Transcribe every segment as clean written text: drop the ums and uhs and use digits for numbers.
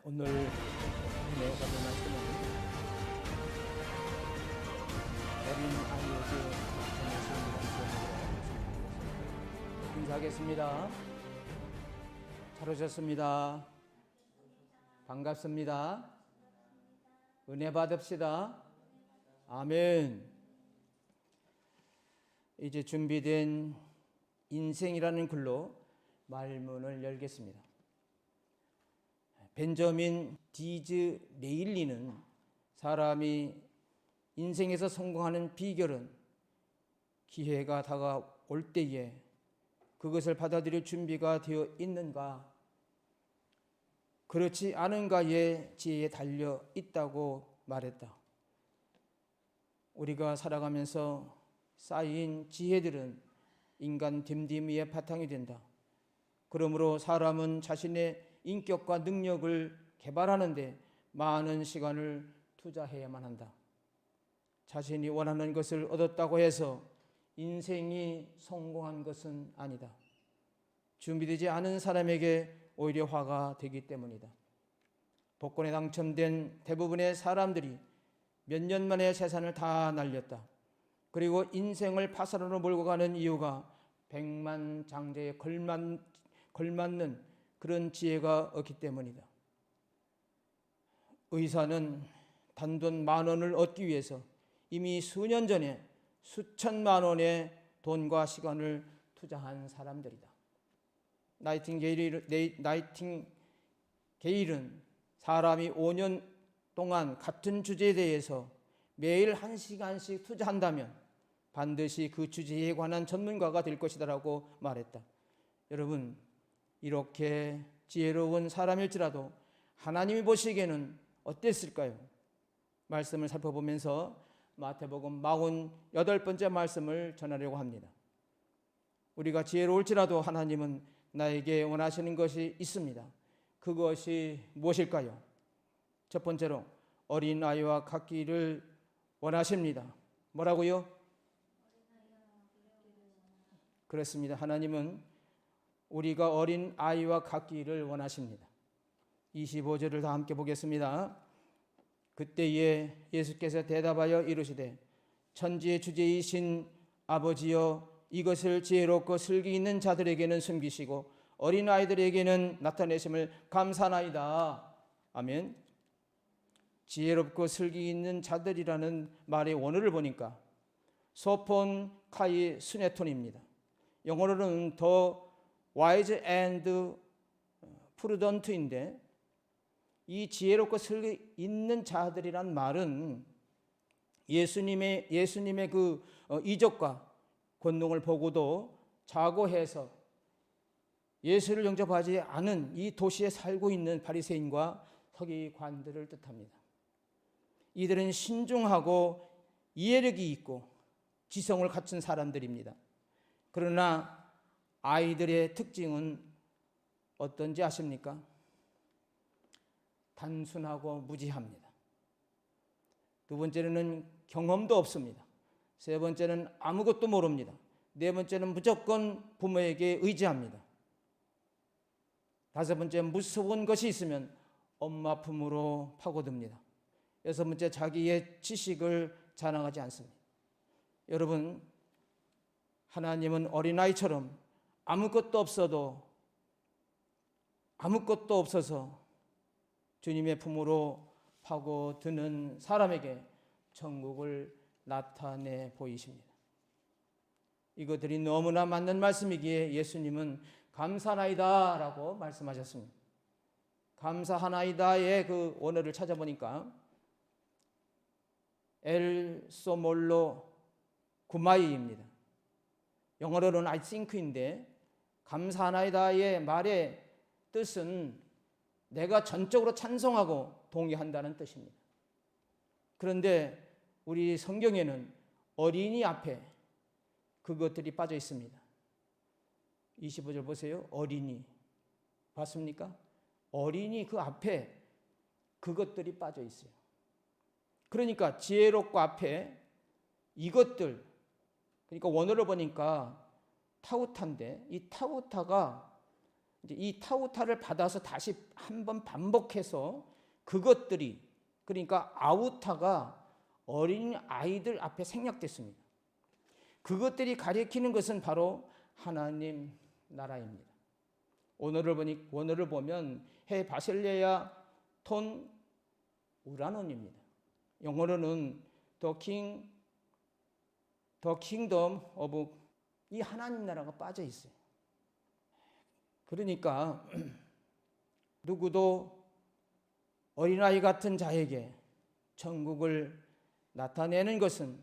오늘 은혜 받은 말씀은 어린 아이에게 말씀으로 인사하겠습니다. 잘 오셨습니다. 반갑습니다. 은혜 받읍시다. 아멘. 이제 준비된 인생이라는 글로 말문을 열겠습니다. 벤저민 디즈레일리는 사람이 인생에서 성공하는 비결은 기회가 다가올 때에 그것을 받아들일 준비가 되어 있는가, 그렇지 않은가의 지혜에 달려 있다고 말했다. 우리가 살아가면서 쌓인 지혜들은 인간 됨됨이의 바탕이 된다. 그러므로 사람은 자신의 인격과 능력을 개발하는 데 많은 시간을 투자해야만 한다. 자신이 원하는 것을 얻었다고 해서 인생이 성공한 것은 아니다. 준비되지 않은 사람에게 오히려 화가 되기 때문이다. 복권에 당첨된 대부분의 사람들이 몇 년 만에 재산을 다 날렸다. 그리고 인생을 파산으로 몰고 가는 이유가 백만장자에 걸맞는 그런 지혜가 없기 때문이다. 의사는 단돈 10,000원을 얻기 위해서 이미 수년 전에 수천만 원의 돈과 시간을 투자한 사람들이다. 나이팅게일은 사람이 5년 동안 같은 주제에 대해서 매일 1시간씩 투자한다면 반드시 그 주제에 관한 전문가가 될 것이다라고 말했다. 여러분, 이렇게 지혜로운 사람일지라도 하나님이 보시기에는 어땠을까요? 말씀을 살펴보면서 마태복음 48번째 말씀을 전하려고 합니다. 우리가 지혜로울지라도 하나님은 나에게 원하시는 것이 있습니다. 그것이 무엇일까요? 첫 번째로 어린아이와 같기를 원하십니다. 뭐라고요? 그렇습니다. 하나님은 우리가 어린 아이와 같기를 원하십니다. 25절을 다 함께 보겠습니다. 그때에 예수께서 대답하여 이르시되 천지의 주제이신 아버지여, 이것을 지혜롭고 슬기 있는 자들에게는 숨기시고 어린 아이들에게는 나타내심을 감사나이다. 아멘. 지혜롭고 슬기 있는 자들이라는 말의 원어를 보니까 소폰 카이 스네톤입니다. 영어로는 더 wise and prudent인데, 이 지혜롭고 슬기 있는 자들이란 말은 예수님의 그 이적과 권능을 보고도 자고해서 예수를 영접하지 않은 이 도시에 살고 있는 바리새인과 서기관들을 뜻합니다. 이들은 신중하고 이해력이 있고 지성을 갖춘 사람들입니다. 그러나 아이들의 특징은 어떤지 아십니까? 단순하고 무지합니다. 두 번째는 경험도 없습니다. 세 번째는 아무것도 모릅니다. 네 번째는 무조건 부모에게 의지합니다. 다섯 번째, 무서운 것이 있으면 엄마 품으로 파고듭니다. 여섯 번째, 자기의 지식을 자랑하지 않습니다. 여러분, 하나님은 어린아이처럼 아무것도 없어서 주님의 품으로 파고드는 사람에게 천국을 나타내 보이십니다. 이것들이 너무나 맞는 말씀이기에 예수님은 감사나이다 라고 말씀하셨습니다. 감사하나이다의 그 원어를 찾아보니까 엘 소몰로 구마이입니다. 영어로는 I think인데, 감사하나이다의 말의 뜻은 내가 전적으로 찬성하고 동의한다는 뜻입니다. 그런데 우리 성경에는 어린이 앞에 그것들이 빠져 있습니다. 25절 보세요. 어린이. 봤습니까? 어린이 그 앞에 그것들이 빠져 있어요. 그러니까 지혜롭고 앞에 이것들, 그러니까 원어를 보니까 타우타인데, 이 타우타가 이제 이 타우타를 받아서 다시 한번 반복해서 그것들이, 그러니까 아우타가 어린 아이들 앞에 생략됐습니다. 그것들이 가리키는 것은 바로 하나님 나라입니다. 원어를 보면 해 바실레아 톤 우라논입니다. 영어로는 The Kingdom of 이 하나님 나라가 빠져 있어요. 그러니까 누구도 어린아이 같은 자에게 천국을 나타내는 것은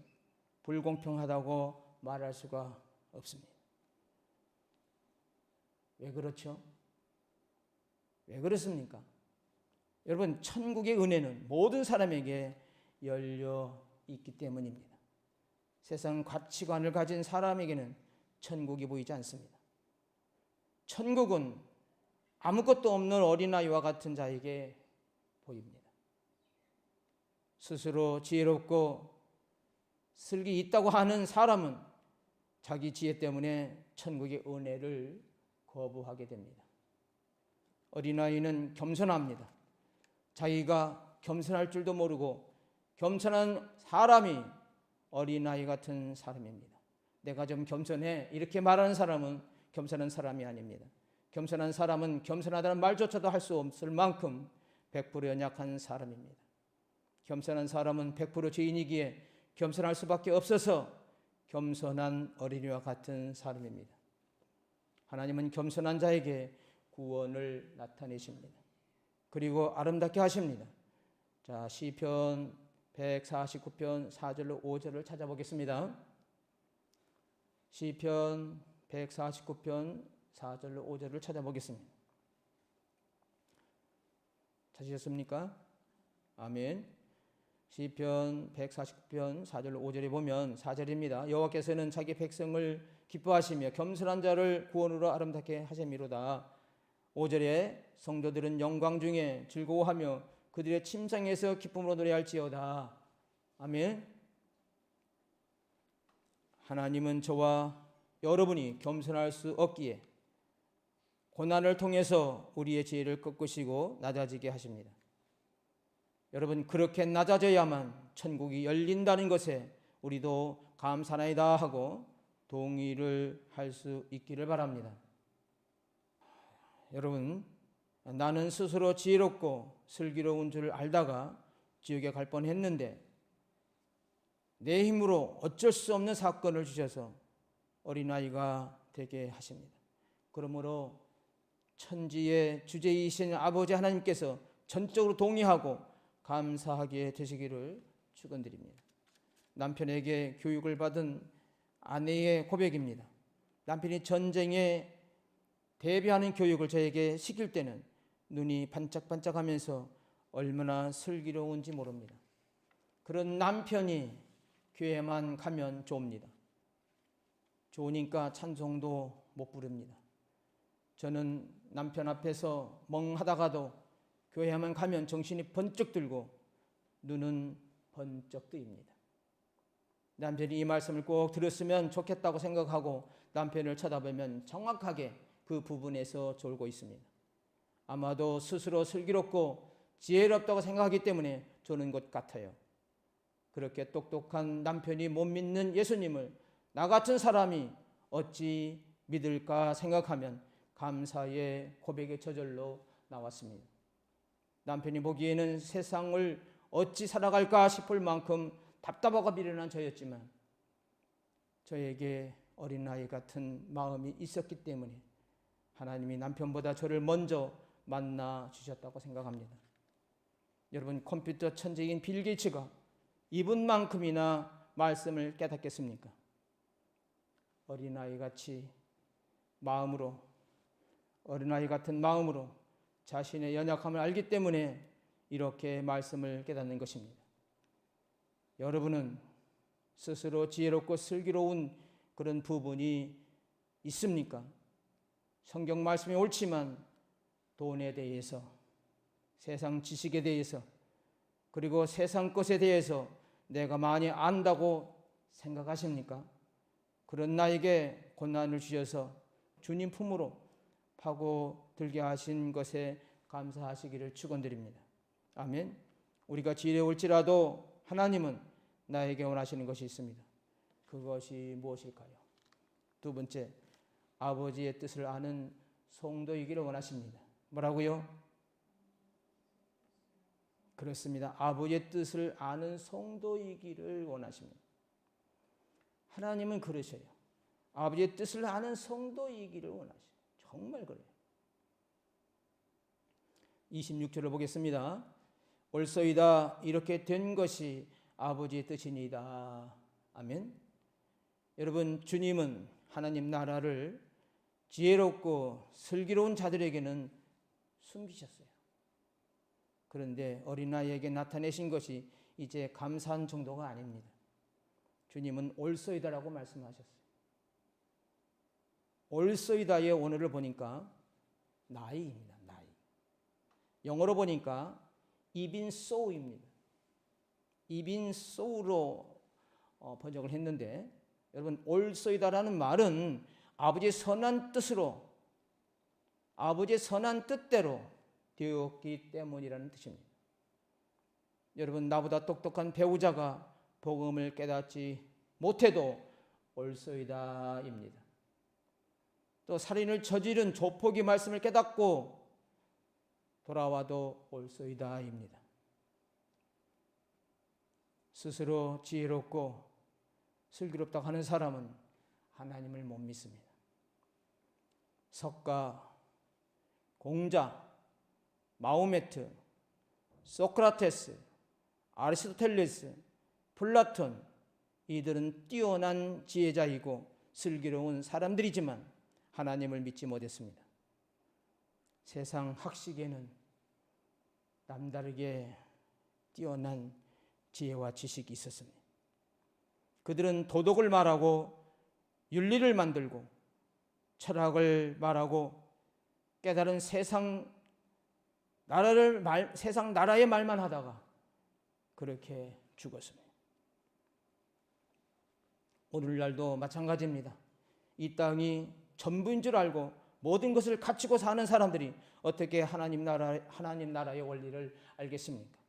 불공평하다고 말할 수가 없습니다. 왜 그렇죠? 왜 그렇습니까? 여러분, 천국의 은혜는 모든 사람에게 열려 있기 때문입니다. 세상 가치관을 가진 사람에게는 천국이 보이지 않습니다. 천국은 아무것도 없는 어린아이와 같은 자에게 보입니다. 스스로 지혜롭고 슬기 있다고 하는 사람은 자기 지혜 때문에 천국의 은혜를 거부하게 됩니다. 어린아이는 겸손합니다. 자기가 겸손할 줄도 모르고 겸손한 사람이 어린아이 같은 사람입니다. 내가 좀 겸손해 이렇게 말하는 사람은 겸손한 사람이 아닙니다. 겸손한 사람은 겸손하다는 말조차도 할 수 없을 만큼 100% 연약한 사람입니다. 겸손한 사람은 100% 죄인이기에 겸손할 수밖에 없어서 겸손한 어린이와 같은 사람입니다. 하나님은 겸손한 자에게 구원을 나타내십니다. 그리고 아름답게 하십니다. 자, 시편 149편 4절로 5절을 찾아보겠습니다. 시편 149편 4절로 5절을 찾아보겠습니다. 찾으셨습니까? 아멘. 시편 149편 4절로 5절에 보면 4절입니다. 여호와께서는 자기 백성을 기뻐하시며 겸손한 자를 구원으로 아름답게 하심이로다. 5절에 성도들은 영광 중에 즐거워하며 그들의 침상에서 기쁨으로 노래할지어다. 아멘. 하나님은 저와 여러분이 겸손할 수 없기에 고난을 통해서 우리의 지혜를 꺾으시고 낮아지게 하십니다. 여러분, 그렇게 낮아져야만 천국이 열린다는 것에 우리도 감사나이다 하고 동의를 할 수 있기를 바랍니다. 여러분, 나는 스스로 지혜롭고 슬기로운 줄 알다가 지옥에 갈 뻔했는데 내 힘으로 어쩔 수 없는 사건을 주셔서 어린아이가 되게 하십니다. 그러므로 천지의 주제이신 아버지 하나님께서 전적으로 동의하고 감사하게 되시기를 축원드립니다. 남편에게 교육을 받은 아내의 고백입니다. 남편이 전쟁에 대비하는 교육을 저에게 시킬 때는 눈이 반짝반짝하면서 얼마나 슬기로운지 모릅니다. 그런 남편이 교회만 가면 좋습니다. 좋으니까 찬송도 못 부릅니다. 저는 남편 앞에서 멍하다가도 교회만 가면 정신이 번쩍 들고 눈은 번쩍 뜨입니다. 남편이 이 말씀을 꼭 들었으면 좋겠다고 생각하고 남편을 쳐다보면 정확하게 그 부분에서 졸고 있습니다. 아마도 스스로 슬기롭고 지혜롭다고 생각하기 때문에 조는 것 같아요. 그렇게 똑똑한 남편이 못 믿는 예수님을 나 같은 사람이 어찌 믿을까 생각하면 감사의 고백의 저절로 나왔습니다. 남편이 보기에는 세상을 어찌 살아갈까 싶을 만큼 답답하고 미련한 저였지만 저에게 어린아이 같은 마음이 있었기 때문에 하나님이 남편보다 저를 먼저 만나 주셨다고 생각합니다. 여러분, 컴퓨터 천재인 빌 게이츠가 이분만큼이나 말씀을 깨닫겠습니까? 어린아이 같은 마음으로 자신의 연약함을 알기 때문에 이렇게 말씀을 깨닫는 것입니다. 여러분은 스스로 지혜롭고 슬기로운 그런 부분이 있습니까? 성경 말씀이 옳지만 돈에 대해서, 세상 지식에 대해서, 그리고 세상 것에 대해서 내가 많이 안다고 생각하십니까? 그런 나에게 고난을 주셔서 주님 품으로 파고들게 하신 것에 감사하시기를 축원드립니다. 아멘. 우리가 지혜로울지라도 하나님은 나에게 원하시는 것이 있습니다. 그것이 무엇일까요? 두 번째, 아버지의 뜻을 아는 성도이기를 원하십니다. 뭐라고요? 그렇습니다. 아버지의 뜻을 아는 성도이기를 원하십니다. 하나님은 그러셔요. 아버지의 뜻을 아는 성도이기를 원하셔요. 정말 그래요. 26절을 보겠습니다. 올소이다 이렇게 된 것이 아버지의 뜻이니이다. 아멘. 여러분, 주님은 하나님 나라를 지혜롭고 슬기로운 자들에게는 숨기셨어요. 그런데 어린아이에게 나타내신 것이 이제 감사한 정도가 아닙니다. 주님은 올소이다라고 말씀하셨어요. 올소이다의 원어를 보니까 나이입니다. 나이. 영어로 보니까 even so입니다. even so로 번역을 했는데, 여러분, 올소이다라는 말은 아버지의 선한 뜻으로, 아버지의 선한 뜻대로 되었기 때문이라는 뜻입니다. 여러분, 나보다 똑똑한 배우자가 복음을 깨닫지 못해도 올소이다입니다. 또 살인을 저지른 조폭이 말씀을 깨닫고 돌아와도 올소이다입니다. 스스로 지혜롭고 슬기롭다고 하는 사람은 하나님을 못 믿습니다. 석가, 공자, 마호메트, 소크라테스, 아리스토텔레스, 플라톤, 이들은 뛰어난 지혜자이고 슬기로운 사람들이지만 하나님을 믿지 못했습니다. 세상 학식에는 남다르게 뛰어난 지혜와 지식이 있었습니다. 그들은 도덕을 말하고 윤리를 만들고 철학을 말하고 깨달은 세상 나라의 말만 하다가 그렇게 죽었습니다. 오늘날도 마찬가지입니다. 이 땅이 전부인 줄 알고 모든 것을 갖추고 사는 사람들이 어떻게 하나님 나라의 원리를 알겠습니까?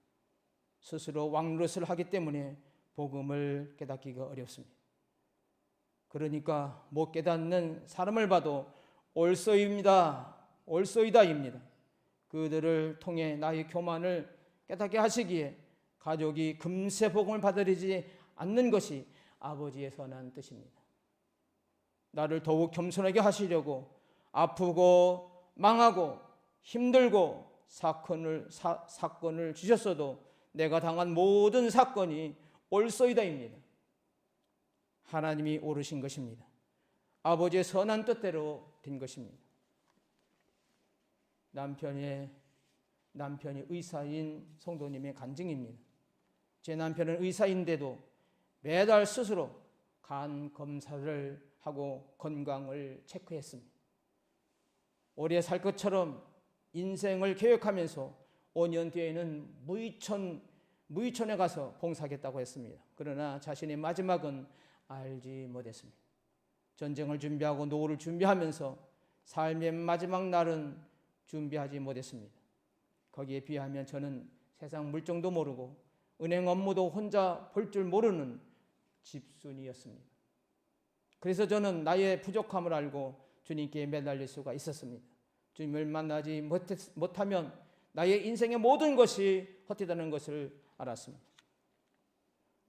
스스로 왕노릇을 하기 때문에 복음을 깨닫기가 어렵습니다. 그러니까 못 깨닫는 사람을 봐도 올소이다 입니다. 그들을 통해 나의 교만을 깨닫게 하시기에 가족이 금세 복음을 받아들이지 않는 것이 아버지의 선한 뜻입니다. 나를 더욱 겸손하게 하시려고 아프고 망하고 힘들고 사건을 주셨어도 내가 당한 모든 사건이 올소이다입니다. 하나님이 오르신 것입니다. 아버지의 선한 뜻대로 된 것입니다. 남편이 의사인 성도님의 간증입니다. 제 남편은 의사인데도 매달 스스로 간 검사를 하고 건강을 체크했습니다. 오래 살 것처럼 인생을 계획하면서 5년 뒤에는 무의촌에 가서 봉사하겠다고 했습니다. 그러나 자신의 마지막은 알지 못했습니다. 전쟁을 준비하고 노후를 준비하면서 삶의 마지막 날은 준비하지 못했습니다. 거기에 비하면 저는 세상 물정도 모르고 은행 업무도 혼자 볼 줄 모르는 집순이였습니다. 그래서 저는 나의 부족함을 알고 주님께 매달릴 수가 있었습니다. 주님을 만나지 못하면 나의 인생의 모든 것이 헛되다는 것을 알았습니다.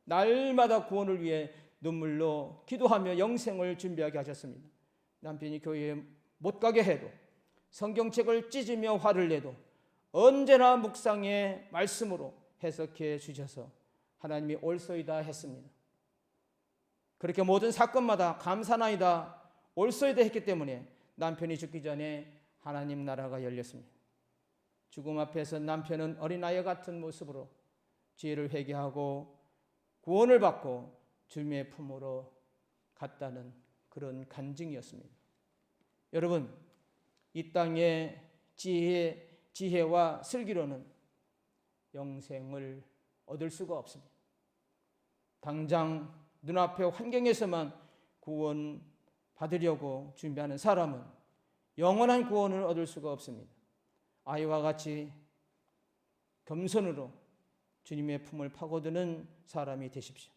날마다 구원을 위해 눈물로 기도하며 영생을 준비하게 하셨습니다. 남편이 교회에 못 가게 해도 성경책을 찢으며 화를 내도 언제나 묵상의 말씀으로 해석해 주셔서 하나님이 올소이다 했습니다. 그렇게 모든 사건마다 감사나이다 올소이다 했기 때문에 남편이 죽기 전에 하나님 나라가 열렸습니다. 죽음 앞에서 남편은 어린아이 같은 모습으로 죄를 회개하고 구원을 받고 주님의 품으로 갔다는 그런 간증이었습니다. 여러분, 이 땅의 지혜와 슬기로는 영생을 얻을 수가 없습니다. 당장 눈앞의 환경에서만 구원 받으려고 준비하는 사람은 영원한 구원을 얻을 수가 없습니다. 아이와 같이 겸손으로 주님의 품을 파고드는 사람이 되십시오.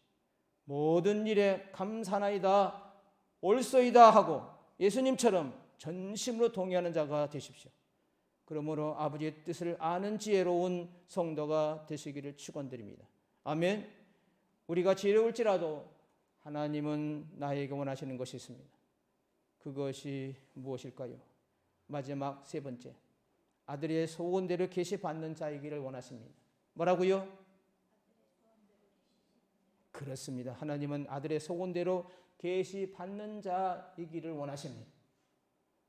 모든 일에 감사나이다, 옳소이다 하고 예수님처럼 전심으로 동의하는 자가 되십시오. 그러므로 아버지의 뜻을 아는 지혜로운 성도가 되시기를 축원드립니다. 아멘. 우리가 지혜로울지라도 하나님은 나에게 원하시는 것이 있습니다. 그것이 무엇일까요? 마지막 세 번째, 아들의 소원대로 계시받는 자이기를 원하십니다. 뭐라고요? 그렇습니다. 하나님은 아들의 소원대로 계시받는 자이기를 원하십니다.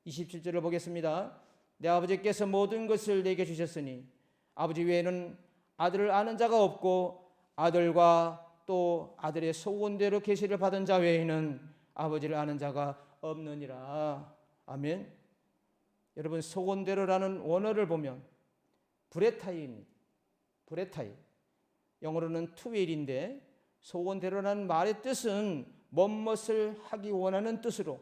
27절을 보겠습니다. 내 아버지께서 모든 것을 내게 주셨으니 아버지 외에는 아들을 아는 자가 없고 아들과 또 아들의 소원대로 계시를 받은 자 외에는 아버지를 아는 자가 없느니라. 아멘. 여러분, 소원대로라는 원어를 보면 브레타이입니다. 브레타이. 영어로는 투윌인데 소원대로라는 말의 뜻은 뭐뭇을 하기 원하는 뜻으로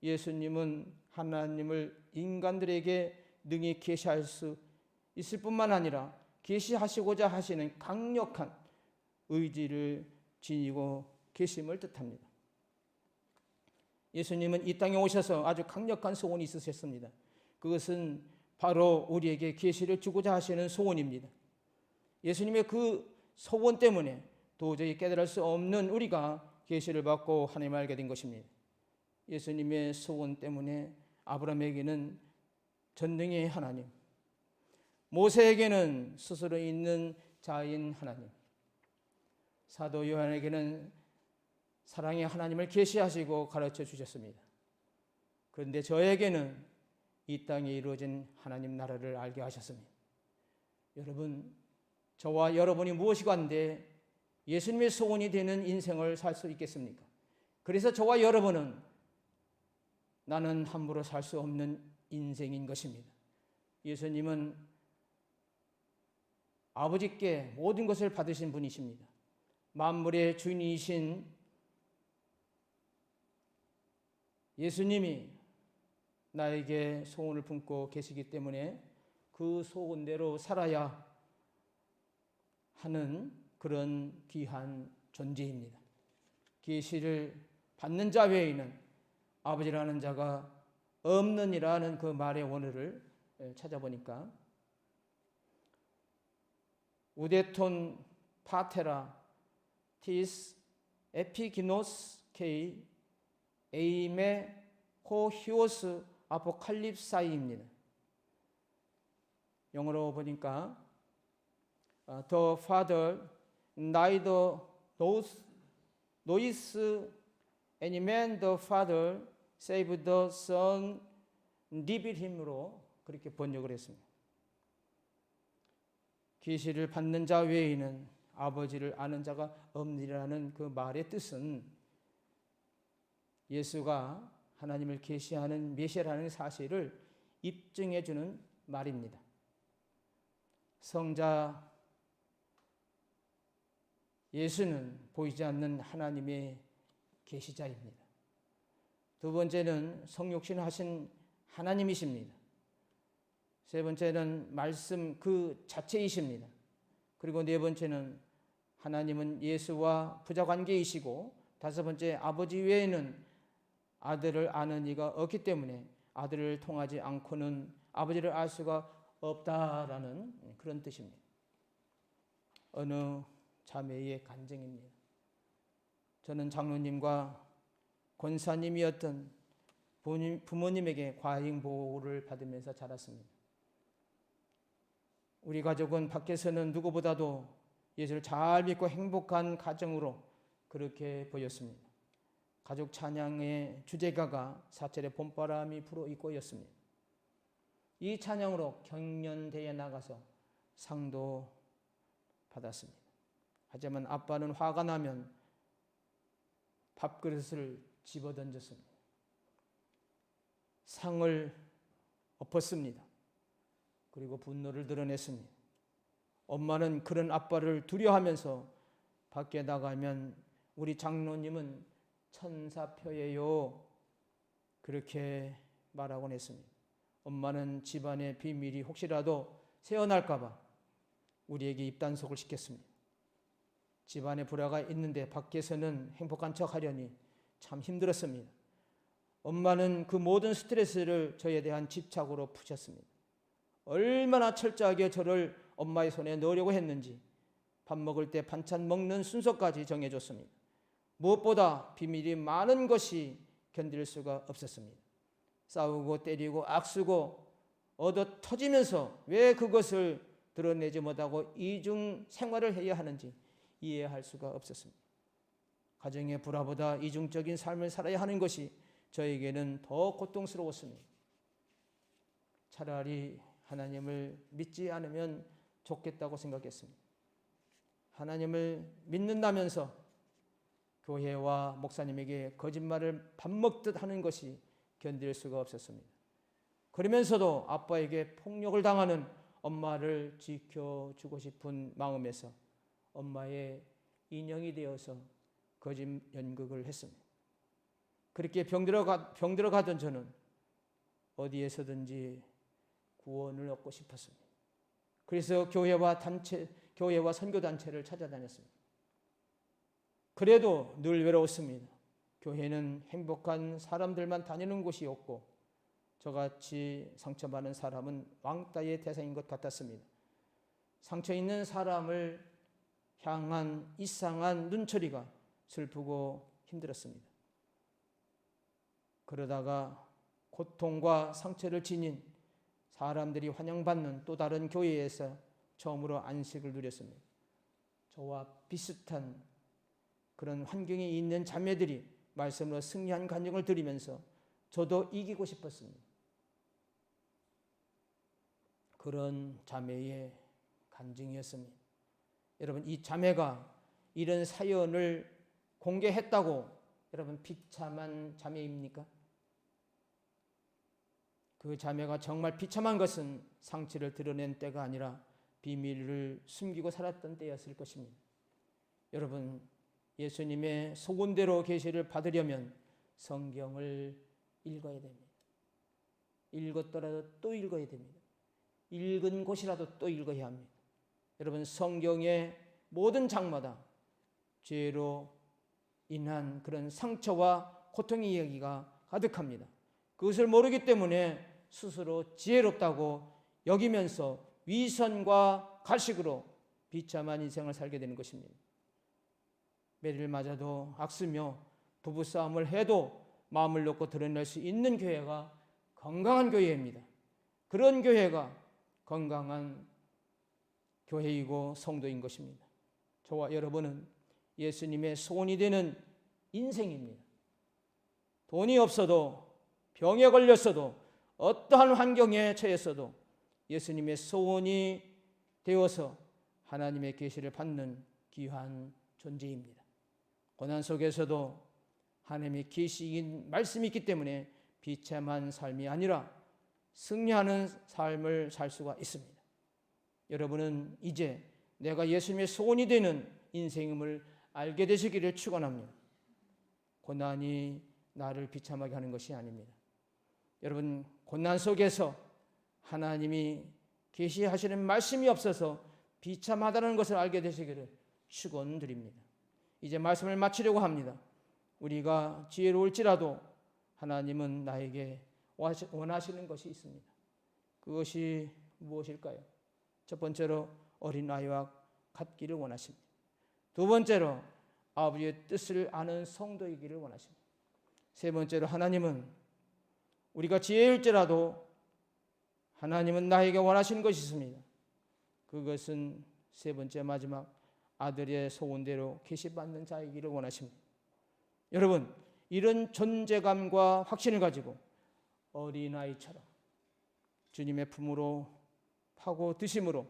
예수님은 하나님을 인간들에게 능히 계시할 수 있을 뿐만 아니라 계시하시고자 하시는 강력한 의지를 지니고 계심을 뜻합니다. 예수님은 이 땅에 오셔서 아주 강력한 소원이 있으셨습니다. 그것은 바로 우리에게 계시를 주고자 하시는 소원입니다. 예수님의 그 소원 때문에 도저히 깨달을 수 없는 우리가 계시를 받고 하나님을 알게 된 것입니다. 예수님의 소원 때문에 아브라함에게는 전능의 하나님, 모세에게는 스스로 있는 자인 하나님, 사도 요한에게는 사랑의 하나님을 계시하시고 가르쳐 주셨습니다. 그런데 저에게는 이 땅에 이루어진 하나님 나라를 알게 하셨습니다. 여러분, 저와 여러분이 무엇이건데 예수님의 소원이 되는 인생을 살 수 있겠습니까? 그래서 저와 여러분은 나는 함부로 살 수 없는 인생인 것입니다. 예수님은 아버지께 모든 것을 받으신 분이십니다. 만물의 주인이신 예수님이 나에게 소원을 품고 계시기 때문에 그 소원대로 살아야 하는 그런 귀한 존재입니다. 계시를 받는 자 외에는 아버지라는 자가 없느니라는 그 말의 원어를 찾아보니까 우데톤 파테라 티스 에피기노스 케이 에이메 호히오스 아포칼립사이입니다. 영어로 보니까 The Father neither knows any man the Father save the Son revealed him으로 그렇게 번역을 했습니다. 계시를 받는 자 외에는 아버지를 아는 자가 없느니라는 그 말의 뜻은 예수가 하나님을 계시하는 메시아라는 사실을 입증해 주는 말입니다. 성자 예수는 보이지 않는 하나님의 계시자입니다. 두 번째는 성육신 하신 하나님이십니다. 세 번째는 말씀 그 자체이십니다. 그리고 네 번째는 하나님은 예수와 부자관계이시고 다섯 번째 아버지 외에는 아들을 아는 이가 없기 때문에 아들을 통하지 않고는 아버지를 알 수가 없다라는 그런 뜻입니다. 어느 자매의 간증입니다. 저는 장로님과 권사님이었던 부모님에게 과잉 보호를 받으면서 자랐습니다. 우리 가족은 밖에서는 누구보다도 예수를 잘 믿고 행복한 가정으로 그렇게 보였습니다. 가족 찬양의 주제가가 사철의 봄바람이 불어있고였습니다. 이 찬양으로 경연대회에 나가서 상도 받았습니다. 하지만 아빠는 화가 나면 밥그릇을 집어던졌습니다. 상을 엎었습니다. 그리고 분노를 드러냈습니다. 엄마는 그런 아빠를 두려워하면서 밖에 나가면 우리 장로님은 천사표예요. 그렇게 말하곤 했습니다. 엄마는 집안의 비밀이 혹시라도 새어날까 봐 우리에게 입단속을 시켰습니다. 집안에 불화가 있는데 밖에서는 행복한 척 하려니 참 힘들었습니다. 엄마는 그 모든 스트레스를 저에 대한 집착으로 푸셨습니다. 얼마나 철저하게 저를 엄마의 손에 넣으려고 했는지 밥 먹을 때 반찬 먹는 순서까지 정해줬습니다. 무엇보다 비밀이 많은 것이 견딜 수가 없었습니다. 싸우고 때리고 악쓰고 얻어 터지면서 왜 그것을 드러내지 못하고 이중 생활을 해야 하는지 이해할 수가 없었습니다. 가정의 불화보다 이중적인 삶을 살아야 하는 것이 저에게는 더 고통스러웠습니다. 차라리 하나님을 믿지 않으면 좋겠다고 생각했습니다. 하나님을 믿는다면서 교회와 목사님에게 거짓말을 밥 먹듯 하는 것이 견딜 수가 없었습니다. 그러면서도 아빠에게 폭력을 당하는 엄마를 지켜주고 싶은 마음에서 엄마의 인형이 되어서 거짓 연극을 했습니다. 그렇게 병들어 가던 저는 어디에서든지 구원을 얻고 싶었습니다. 그래서 교회와 선교단체를 찾아다녔습니다. 그래도 늘 외로웠습니다. 교회는 행복한 사람들만 다니는 곳이었고 저같이 상처받은 사람은 왕따의 대상인 것 같았습니다. 상처 있는 사람을 향한 이상한 눈초리가 슬프고 힘들었습니다. 그러다가 고통과 상처를 지닌 사람들이 환영받는 또 다른 교회에서 처음으로 안식을 누렸습니다. 저와 비슷한 그런 환경에 있는 자매들이 말씀으로 승리한 간증을 들으면서 저도 이기고 싶었습니다. 그런 자매의 간증이었습니다. 여러분, 이 자매가 이런 사연을 공개했다고 여러분 비참한 자매입니까? 그 자매가 정말 비참한 것은 상처를 드러낸 때가 아니라 비밀을 숨기고 살았던 때였을 것입니다. 여러분, 예수님의 소원대로 계시를 받으려면 성경을 읽어야 됩니다. 읽었더라도 또 읽어야 됩니다. 읽은 곳이라도 또 읽어야 합니다. 여러분, 성경의 모든 장마다 죄로 인한 그런 상처와 고통의 이야기가 가득합니다. 그것을 모르기 때문에 스스로 지혜롭다고 여기면서 위선과 가식으로 비참한 인생을 살게 되는 것입니다. 매를 맞아도 악쓰며 부부싸움을 해도 마음을 놓고 드러낼 수 있는 교회가 건강한 교회입니다. 그런 교회가 건강한 교회이고 성도인 것입니다. 저와 여러분은 예수님의 소원이 되는 인생입니다. 돈이 없어도 병에 걸렸어도 어떠한 환경에 처했어도 예수님의 소원이 되어서 하나님의 계시를 받는 귀한 존재입니다. 고난 속에서도 하나님의 계시인 말씀이 있기 때문에 비참한 삶이 아니라 승리하는 삶을 살 수가 있습니다. 여러분은 이제 내가 예수님의 소원이 되는 인생임을 알게 되시기를 축원합니다. 고난이 나를 비참하게 하는 것이 아닙니다. 여러분, 고난 속에서 하나님이 계시하시는 말씀이 없어서 비참하다는 것을 알게 되시기를 축원드립니다. 이제 말씀을 마치려고 합니다. 우리가 지혜로울지라도 하나님은 나에게 원하시는 것이 있습니다. 그것이 무엇일까요? 첫 번째로 어린아이와 같기를 원하십니다. 두 번째로 아버지의 뜻을 아는 성도이기를 원하십니다. 세 번째로 하나님은 우리가 지혜일지라도 하나님은 나에게 원하시는 것이 있습니다. 그것은 세 번째 마지막 아들의 소원대로 계시받는 자이기를 원하십니다. 여러분, 이런 존재감과 확신을 가지고 어린아이처럼 주님의 품으로 파고드심으로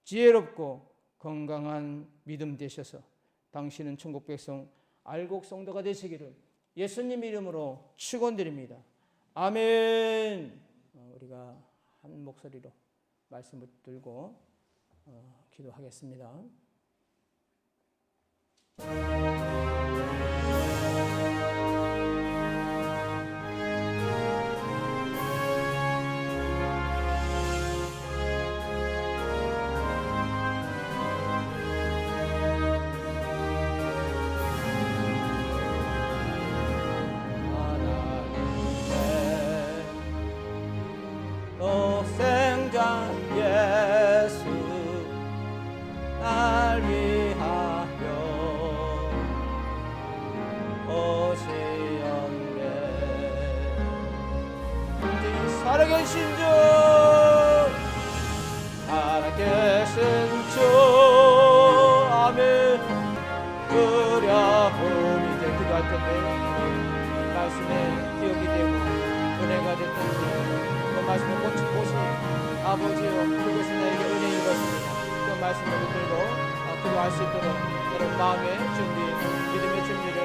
지혜롭고 건강한 믿음 되셔서 당신은 천국 백성 알곡 성도가 되시기를 예수님 이름으로 축원드립니다. 아멘. 우리가 한 목소리로 말씀 붙들고 기도하겠습니다. 살아계신 주, 살아계신 주. 아멘. 그려봄. 이제 기도할 텐데 말씀에 기억이 되고 은혜가 됐던지 그 말씀을 꽂힌 곳이 아버지요, 그것이 나에게 은혜인 것입니다. 그 말씀을 붙들고 기도할 수 있도록 여러분 마음의 준비, 믿음의 준비를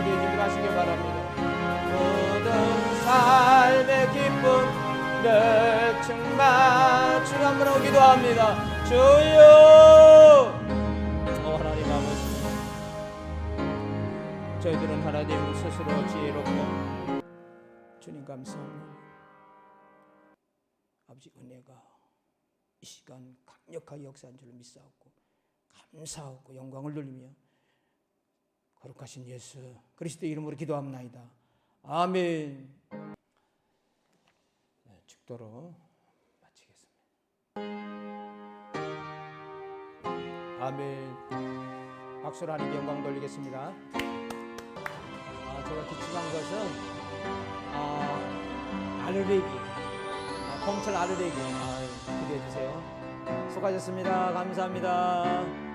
기도의 준비를 하시기 바랍니다. 모든 삶의 기쁨을 충만 주여 한번 기도합니다. 주여. 하나님 아버지, 저희들은 하나님 스스로 지혜롭고 주님 감사합니다. 아버지 은혜가 이 시간 강력하게 역사한 줄을 믿사옵고 감사하고 영광을 돌리며 거룩하신 예수 그리스도의 이름으로 기도합나이다. 아멘. 축도로 마치겠습니다. 아멘. 박수로 하나님께 영광 돌리겠습니다. 제가 기침한 것은 아르레기, 봄철 아르레기 기대해 주세요. 수고하셨습니다. 감사합니다.